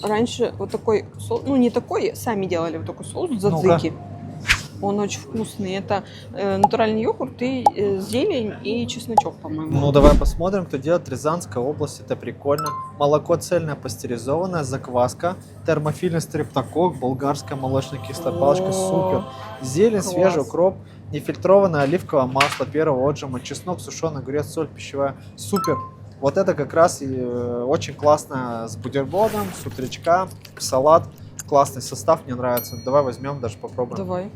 Раньше вот такой соус, ну не такой, сами делали вот такой соус дзадзики. Он очень вкусный. Это натуральный йогурт и зелень и чесночок, по-моему. Ну, давай посмотрим, кто делает. Рязанская область, это прикольно. Молоко цельное пастеризованное, закваска, термофильный стрептокок, болгарская молочная кислая палочка, супер. Зелень, класс. свежий укроп, нефильтрованное оливковое масло первого отжима, чеснок, сушеный огурец, соль пищевая, супер. Вот это как раз и очень классно с бутербродом, с утречка, салат. Классный состав, мне нравится. Давай возьмем, даже попробуем. Давай.